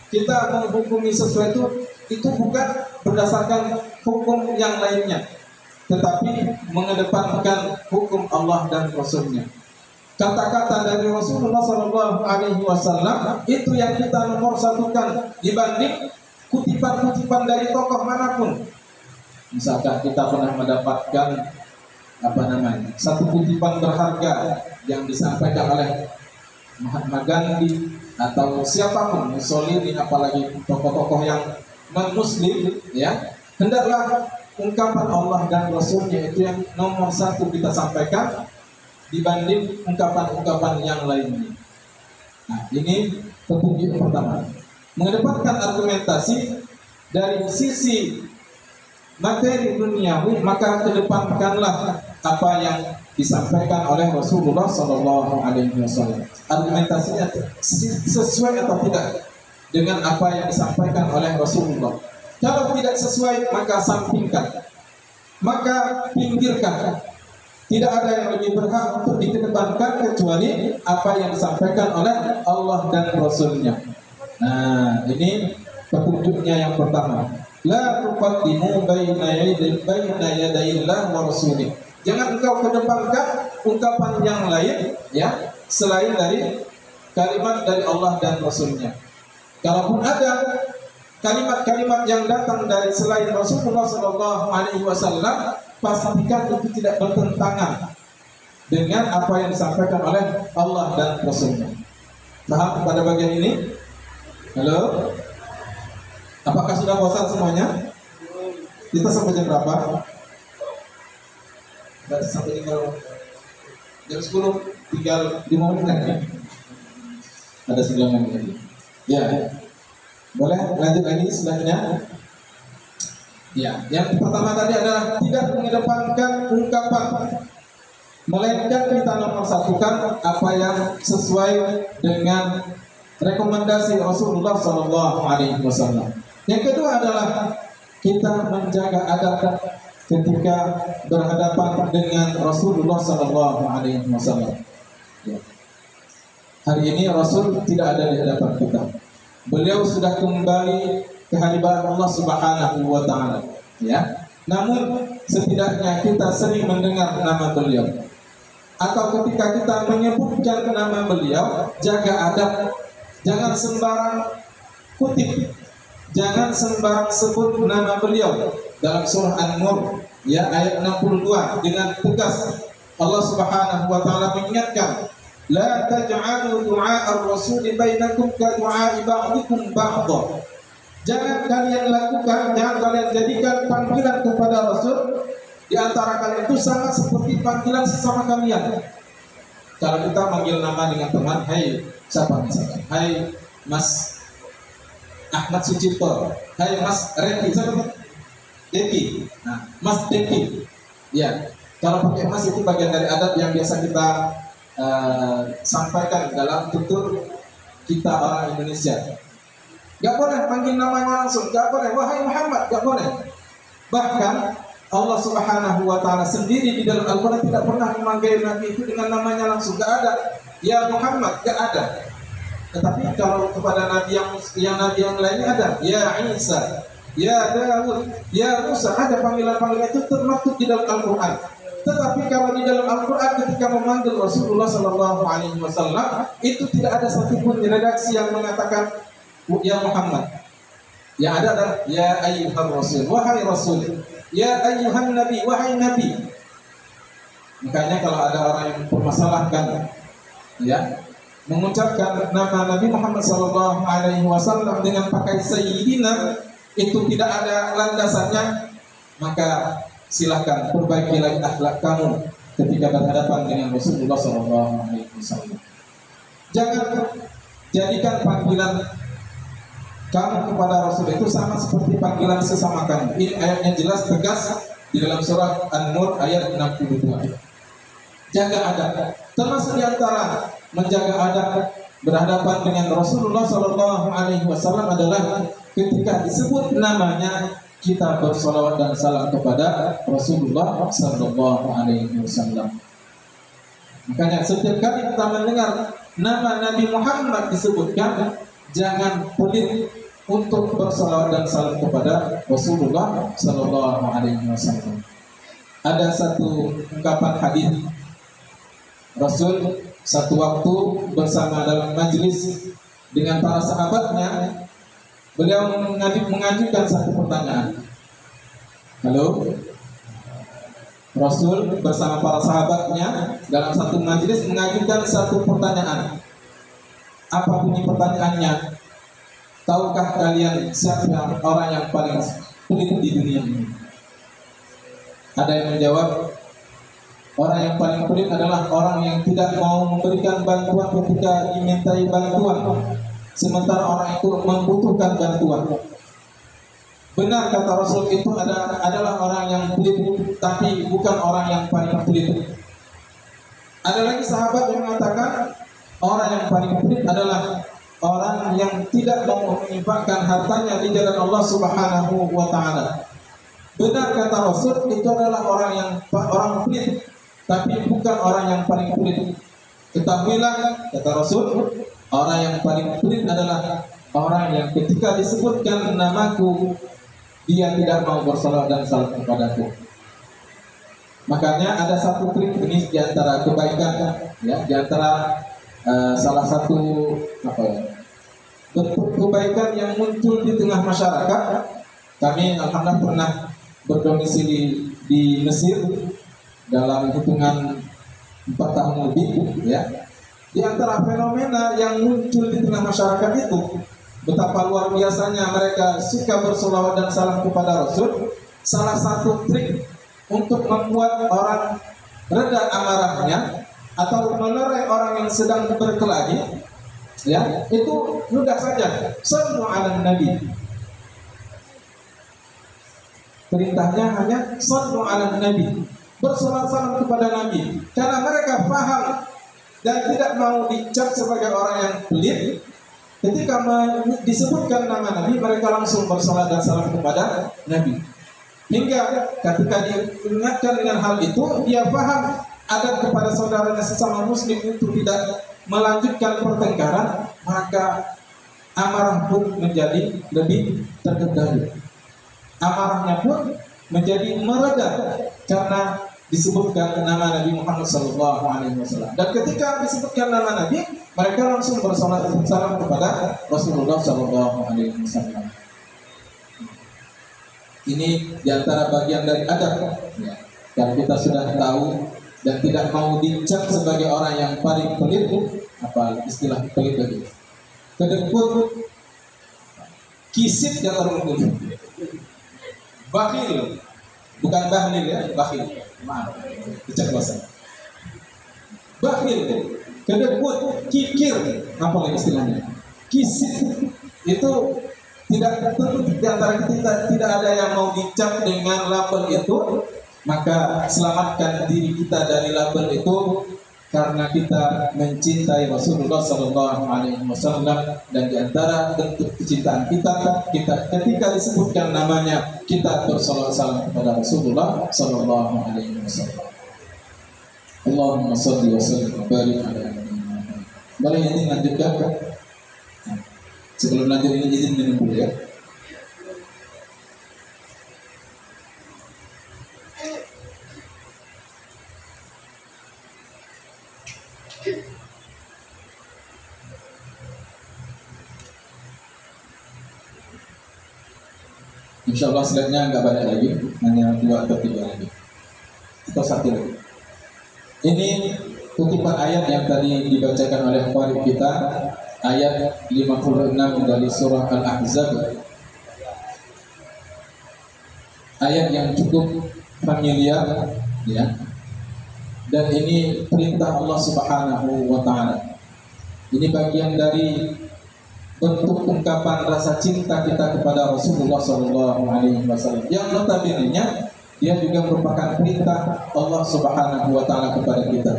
Kita menghukumi sesuatu itu bukan berdasarkan hukum yang lainnya, tetapi mengedepankan hukum Allah dan Rasulnya. Kata-kata dari Rasulullah SAW itu yang kita nomor satukan dibanding kutipan-kutipan dari tokoh manapun. Misalkan kita pernah mendapatkan satu kutipan berharga yang disampaikan oleh Mahatma Gandhi atau siapapun, Mussolini, apalagi tokoh-tokoh yang non-muslim, ya, hendaklah ungkapan Allah dan Rasulnya itu yang nomor satu kita sampaikan dibanding ungkapan-ungkapan yang lainnya. Nah, ini petunjuk pertama. Mengedepankan argumentasi dari sisi materi duniawi, maka kedepankanlah apa yang disampaikan oleh Rasulullah SAW. Argumentasinya sesuai atau tidak dengan apa yang disampaikan oleh Rasulullah. Kalau tidak sesuai, maka sampingkan, maka pinggirkan. Tidak ada yang lebih berhak untuk dikedepankan kecuali apa yang disampaikan oleh Allah dan Rasulnya. Nah, ini petunjuknya yang pertama. La tuqaddimu baina yadayillah wa rasulih. Jangan engkau kedepankan ungkapan yang lain, ya, selain dari kalimat dari Allah dan Rasulnya. Kalaupun ada kalimat-kalimat yang datang dari selain Rasulullah SAW, pastikan itu tidak bertentangan dengan apa yang disampaikan oleh Allah dan Rasulnya. Paham pada bagian ini? Halo? Apakah sudah bosan semuanya? Kita sampai jam berapa? Berarti sampai jam 10, tinggal 5 menit lagi. Ada 9 menit lagi. Ya, boleh lanjut lagi selanjutnya. Ya, yang pertama tadi adalah tidak mengedepankan ungkapan, melainkan kita nomor satukan apa yang sesuai dengan rekomendasi Rasulullah SAW. Yang kedua adalah kita menjaga adab ketika berhadapan dengan Rasulullah SAW. Ya. Hari ini Rasul tidak ada di hadapan kita. Beliau sudah kembali ke hadirat Allah Subhanahu wa Ta'ala. Ya. Namun setidaknya kita sering mendengar nama beliau. Atau ketika kita menyebutkan nama beliau, jaga adab. Jangan sembarang kutip, jangan sembarang sebut nama beliau. Dalam surah An-Nur, ya, ayat 62, dengan tegas Allah Subhanahu wa Ta'ala mengingatkan, la taj'alu du'a ar-rasul bainakum ka du'a ba'dikum ba'dha. Jangan kalian lakukan, jangan kalian jadikan panggilan kepada Rasul di antara kalian itu sama seperti panggilan sesama kalian. Kalau kita manggil nama dengan teman, hai siapa misalkan, hai Mas Ahmad Sucipto, hai Mas Reki, siapa? Deki. Nah, Mas Deki. Ya, kalau pakai Mas itu bagian dari adab yang biasa kita sampaikan dalam tutur kita orang Indonesia. Gak boleh panggil namanya langsung, gak boleh wahai Muhammad, gak boleh. Bahkan Allah Subhanahu wa Ta'ala sendiri di dalam Al-Quran tidak pernah memanggil Nabi itu dengan namanya langsung, gak ada. Ya Muhammad, gak ada. Tetapi kalau kepada Nabi yang lainnya ada, ya Isa, ya Daud, ya Musa, ada panggilan-panggilan itu termaktub di dalam Al-Quran. Tetapi kalau di dalam Al-Quran ketika memanggil Rasulullah SAW, itu tidak ada satupun redaksi yang mengatakan ya Muhammad. Yang ada adalah ya ayyuhar rasul, wahai Rasul. Ya ayyuhan nabi, wahai nabi. Makanya kalau ada orang yang mempermasalahkan, ya, mengucapkan nama Nabi Muhammad SAW dengan pakai Sayyidina, itu tidak ada landasannya, maka silakan perbaiki lagi akhlak kamu ketika berhadapan dengan Rasulullah SAW. Jangan jadikan panggilan kamu kepada Rasul itu sama seperti panggilan sesama kamu. Ini ayatnya jelas tegas di dalam surat An-Nur ayat 62. Jaga adab. Termasuk di antara menjaga adab berhadapan dengan Rasulullah Sallallahu Alaihi Wasallam adalah ketika disebut namanya kita bersolawat dan salam kepada Rasulullah Sallallahu Alaihi Wasallam. Makanya setiap kali kita mendengar nama Nabi Muhammad disebutkan, jangan pelit untuk bersolawat dan salam kepada Rasulullah Sallallahu Alaihi Wasallam. Ada satu ungkapan hadis Rasul satu waktu bersama dalam majlis dengan para sahabatnya, beliau mengajukan satu pertanyaan. Halo, Rasul bersama para sahabatnya dalam satu majlis mengajukan satu pertanyaan. Apa bunyi pertanyaannya? Tahukah kalian siapa orang yang paling pelit di dunia ini? Ada yang menjawab, orang yang paling pelit adalah orang yang tidak mau memberikan bantuan ketika dimintai bantuan, sementara orang itu membutuhkan bantuan. Benar kata Rasul, itu adalah orang yang pelit, tapi bukan orang yang paling pelit. Ada lagi sahabat yang mengatakan orang yang paling pelit adalah orang yang tidak mau menginfakkan hartanya di jalan Allah Subhanahu wa Ta'ala. Benar kata Rasul, itu adalah orang pelit, tapi bukan orang yang paling pelit. Ketahuilah kata Rasul, orang yang paling pelit adalah orang yang ketika disebutkan namaku, dia tidak mau bersolawat dan salam kepadaku. Makanya ada satu trik ini di antara kebaikan, ya, di antara salah satu bentuk kebaikan yang muncul di tengah masyarakat. Kami alhamdulillah pernah berdomisili di Mesir dalam hitungan 4 tahun lebih, ya. Di antara fenomena yang muncul di tengah masyarakat itu, betapa luar biasanya mereka suka bersolawat dan salam kepada Rasul. Salah satu trik untuk membuat orang reda amarahnya atau melerai orang yang sedang berkelahi, ya, itu mudah saja. Sallu ala Nabi. Perintahnya hanya sallu ala Nabi, bersolawat salam kepada Nabi. Karena mereka paham dan tidak mau dicap sebagai orang yang pelit. Ketika disebutkan nama Nabi, mereka langsung bersolawat dan salam kepada Nabi. Hingga ketika diingatkan dengan hal itu, dia paham adab kepada saudaranya sesama muslim untuk tidak melanjutkan pertengkaran, maka amarah pun menjadi lebih terkendali. Amarahnya pun menjadi mereda karena disebutkan nama Nabi Muhammad SAW. Dan ketika disebutkan nama Nabi, mereka langsung bersolawat dan salam kepada Rasulullah SAW. Ini diantara bagian dari adab, ya. Dan kita sudah tahu dan tidak mau dicap sebagai orang yang paling pelit. Apa istilah pelit tadi? Kedekut, kisit yang terungkul, bakhil, bukan bahlil ya, bakhil. Maaf, keceplosan. Bakhil, kedekut, kikir, apa lagi istilahnya? Kisit itu tidak tentu di antara kita tidak ada yang mau dicap dengan label itu, maka selamatkan diri kita dari label itu karena kita mencintai Rasulullah SAW. Dan di antara bentuk kecintaan kita ketika disebutkan namanya, kita bersolawat salam kepada Rasulullah SAW. Allahumma shalli wa sallim wa barik ala Muhammad. Boleh ini lanjutkan? Sebelum lanjut ini izin minum dulu ya. Insya Allah slide-nya nggak banyak lagi, hanya 2 atau 3 lagi, atau 1 lagi. Ini kutipan ayat yang tadi dibacakan oleh qari kita, ayat 56 dari surah Al-Ahzab. Ayat yang cukup familiar, ya. Dan ini perintah Allah Subhanahu wa Ta'ala. Ini bagian dari bentuk ungkapan rasa cinta kita kepada Rasulullah SAW, yang notabene-nya dia juga merupakan perintah Allah Subhanahu wa taala kepada kita.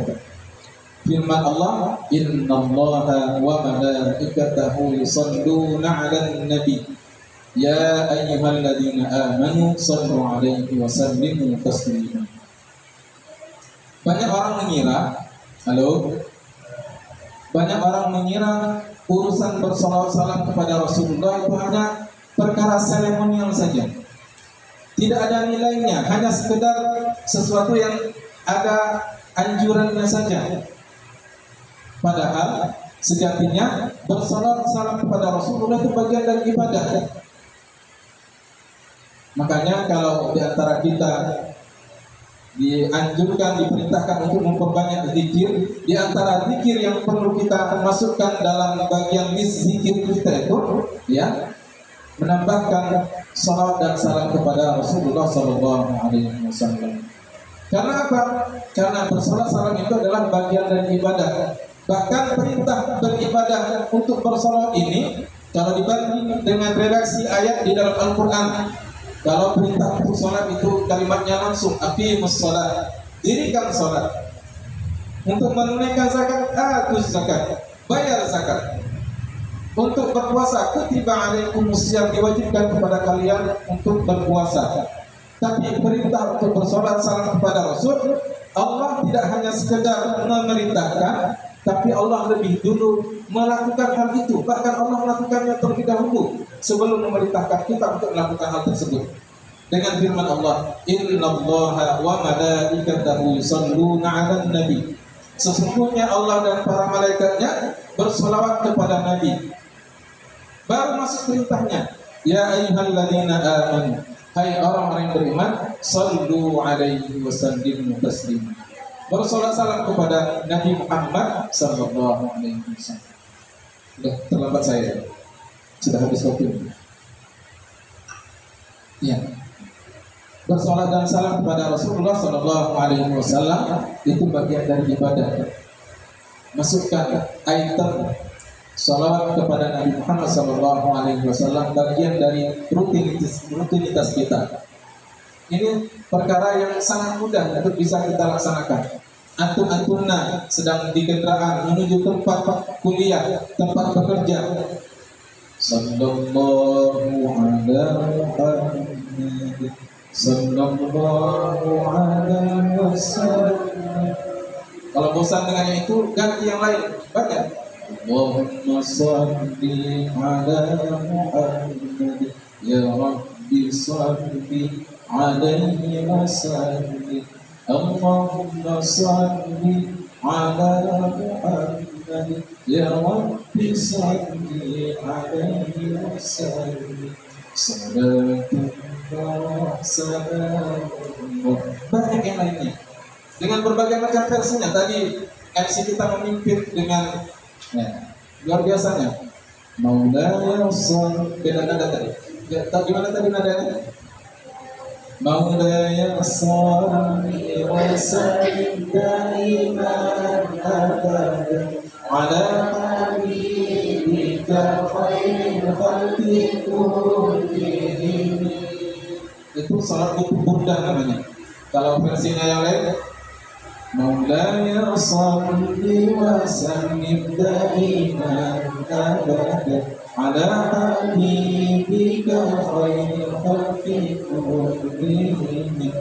Firman Allah, "Innallaha wa malaikatahu yusholluna 'alan nabi ya ayyuhalladzina amanu shallu 'alaihi wa sallimu taslima." Banyak orang mengira urusan bersalawat salam kepada Rasulullah itu hanya perkara seremonial saja. Tidak ada nilainya, hanya sekedar sesuatu yang ada anjurannya saja. Padahal sejatinya bersalawat salam kepada Rasulullah itu bagian dari ibadah. Makanya kalau di antara kita dianjurkan, diperintahkan untuk memperbanyak zikir, di antara zikir yang perlu kita masukkan dalam bagian list zikir kita itu, ya, menambahkan salawat dan salam kepada Rasulullah SAW. Karena apa? Karena bersalawat salam itu adalah bagian dari ibadah. Bahkan perintah beribadah untuk bersalawat ini, kalau dibanding dengan redaksi ayat di dalam Al-Quran, kalau perintah untuk salat itu kalimatnya langsung, aqimus shalah, dirikan salat. Untuk menunaikan zakat, atuz zakat, bayar zakat. Untuk berpuasa, kutiba alaikumus syiyam, diwajibkan kepada kalian untuk berpuasa. Tapi perintah untuk bersolat salam kepada Rasul, Allah tidak hanya sekedar memerintahkan, tapi Allah lebih dulu melakukan hal itu. Bahkan Allah melakukannya terlebih dahulu sebelum memerintahkan kita untuk melakukan hal tersebut. Dengan firman Allah, "Innallaha wa malaikatahu yusholluna 'alan nabi." Sesungguhnya Allah dan para malaikatnya berselawat kepada Nabi. Baru masuk perintahnya, "Ya ayyuhalladzina amanu." Hai orang-orang yang beriman, sallu 'alaihi wa sallimu taslima. Bersolat salam kepada Nabi Muhammad sallallahu alaihi wasallam. Sudah terlambat saya. Sudah habis waktu. Ya. Bersolat dan salam kepada Rasulullah sallallahu alaihi wasallam itu bagian dari ibadah. Masukkan item salawat kepada Nabi Muhammad sallallahu alaihi wasallam bagian dari rutinitas kita. Ini perkara yang sangat mudah untuk bisa kita laksanakan. Antun-antunna sedang di kendaraan menuju tempat kuliah, tempat bekerja. Sallallahu ala Muhammad sallallahu alaihi wasallam. Kalau bosan dengan yang itu, ganti yang lain. Banyak. Allahumma shalli ala Muhammad ya Rabbi shalli alaihi wasallim. Allahumma shalli ala Muhammad ya Rabbi shalli alaihi wasallim. Salatullah salamullah. Banyak yang lainnya dengan berbagai macam versinya. Tadi MC kita memimpin dengan luar biasanya. Maulaya shalli, beda nada tadi. Gimana tadi nadanya? Maulaya shalli wa sallim daiman abadan ala habibika khairil khalqi kullihim. Itu salat butuh burda namanya. Kalau versinya yang lain, Maulaya shalli wa sallim daiman abadan ala habibika khairil khalqi kullihim.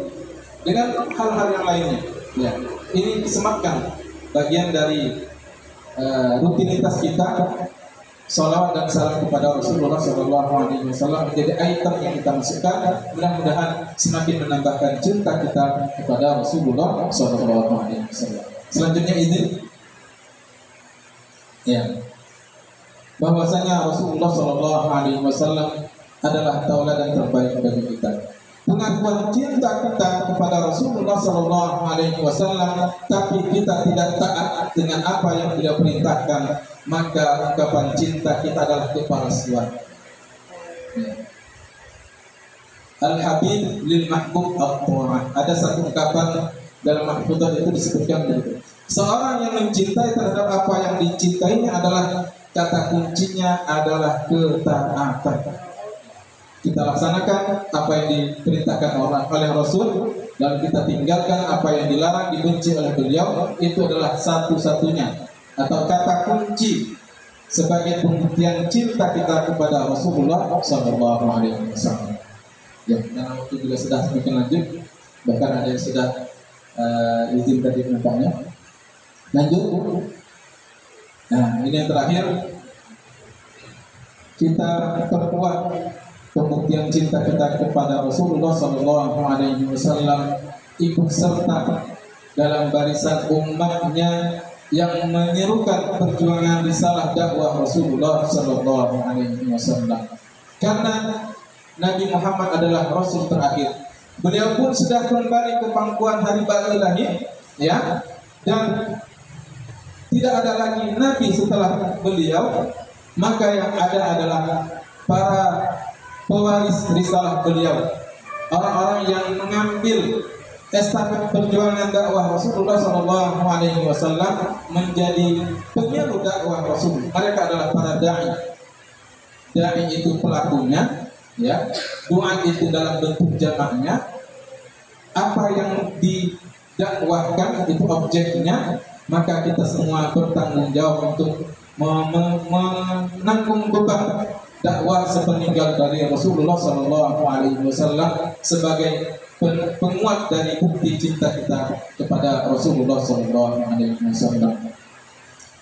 Dengan hal-hal yang lainnya, ya, ini disematkan bagian dari rutinitas kita. Salawat dan salam kepada Rasulullah SAW menjadi item yang kita masukkan. Mudah-mudahan semakin menambahkan cinta kita kepada Rasulullah SAW. Selanjutnya ini, ya, bahwasanya Rasulullah SAW adalah tauladan terbaik bagi kita. Pengakuan cinta kita kepada Rasulullah SAW, tapi kita tidak taat dengan apa yang dia perintahkan, maka ungkapan cinta kita adalah kepalsuan. Al-Habib lil Mahbub al-Qur'an. Ada satu ungkapan dalam mahfudzah itu disebutkan begitu. Seorang yang mencintai terhadap apa yang dicintainya adalah, kata kuncinya adalah ketaatan. Kita laksanakan apa yang diperintahkan oleh Rasul, dan kita tinggalkan apa yang dilarang dibenci oleh beliau. Itu adalah satu-satunya atau kata kunci sebagai pembuktian cinta kita kepada Rasulullah Sallallahu Alaihi Wasallam. Ya, karena waktu juga sudah semakin lanjut, bahkan ada yang sudah izin tadi nampaknya. Lanjut. Nah, ini yang terakhir, kita perkuat pembuktian cinta kita kepada Rasulullah Sallallahu Alaihi Wasallam, ikut serta dalam barisan umatnya yang menyerukan perjuangan risalah dakwah Rasulullah Sallallahu Alaihi Wasallam. Karena Nabi Muhammad adalah Rasul terakhir. Beliau pun sudah kembali ke pangkuan hari baru lahir, ya, dan tidak ada lagi Nabi setelah beliau. Maka yang ada adalah para pewaris risalah beliau, orang-orang yang mengambil estafet perjuangan dakwah Rasulullah Sallallahu Alaihi Wasallam menjadi penyeru dakwah Rasul. Mereka adalah para dai. Dai itu pelakunya, ya. Doa itu dalam bentuk jamaknya. Apa yang didakwahkan itu objeknya. Maka kita semua bertanggung jawab untuk menanggung beban dakwah sepeninggal dari Rasulullah Sallallahu Alaihi Wasallam sebagai penguat dari bukti cinta kita kepada Rasulullah Sallallahu Alaihi Wasallam.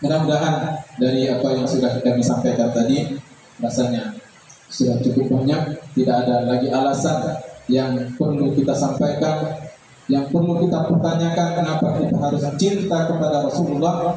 Mudah-mudahan dari apa yang sudah kami sampaikan tadi, rasanya sudah cukup banyak, tidak ada lagi alasan yang perlu kita sampaikan, yang perlu kita pertanyakan kenapa kita harus cinta kepada Rasulullah.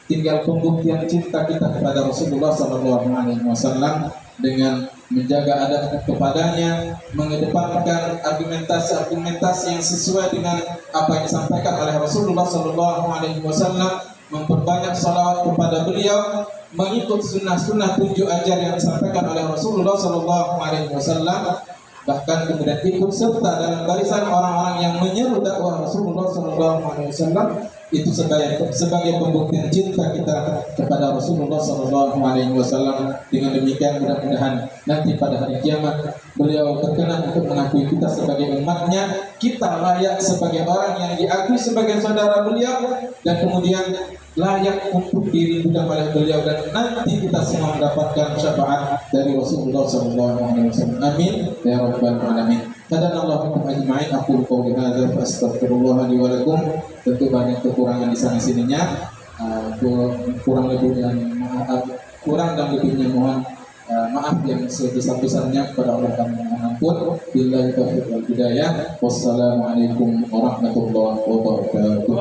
Tinggal pembuktian cinta kita kepada Rasulullah Sallallahu Alaihi Wasallam dengan menjaga adab kepadanya, mengedepankan argumentasi yang sesuai dengan apa yang disampaikan oleh Rasulullah Sallallahu Alaihi Wasallam, memperbanyak salawat kepada beliau, mengikut sunnah-sunnah tunjuk ajar yang disampaikan oleh Rasulullah Sallallahu Alaihi Wasallam, bahkan kemudian ikut serta dalam barisan orang-orang yang menyeru dakwah Rasulullah Sallallahu Alaihi Wasallam. Itu sebagai pembuktian cinta kita kepada Rasulullah Sallallahu Alaihi Wasallam. Dengan demikian mudah-mudahan nanti pada hari kiamat beliau berkenan untuk mengakui kita sebagai umatnya. Kita layak sebagai orang yang diakui sebagai saudara beliau, dan kemudian layak untuk dirindukan oleh beliau, dan nanti kita semua mendapatkan syafaat dari Rasulullah Sallallahu Alaihi Wasallam. Amin ya rabbal alamin. Hadanallahu ajma'in. Aku qouli hadza fa astaghfirullah li wa lakum. Tentu banyak kekurangan di sana sininya, kurang dan lebihnya mohon maaf yang sebesar-besarnya kepada Allah, kami mohon ampun. Billahi taufiq wal hidayah. Wassalamualaikum warahmatullahi wabarakatuh.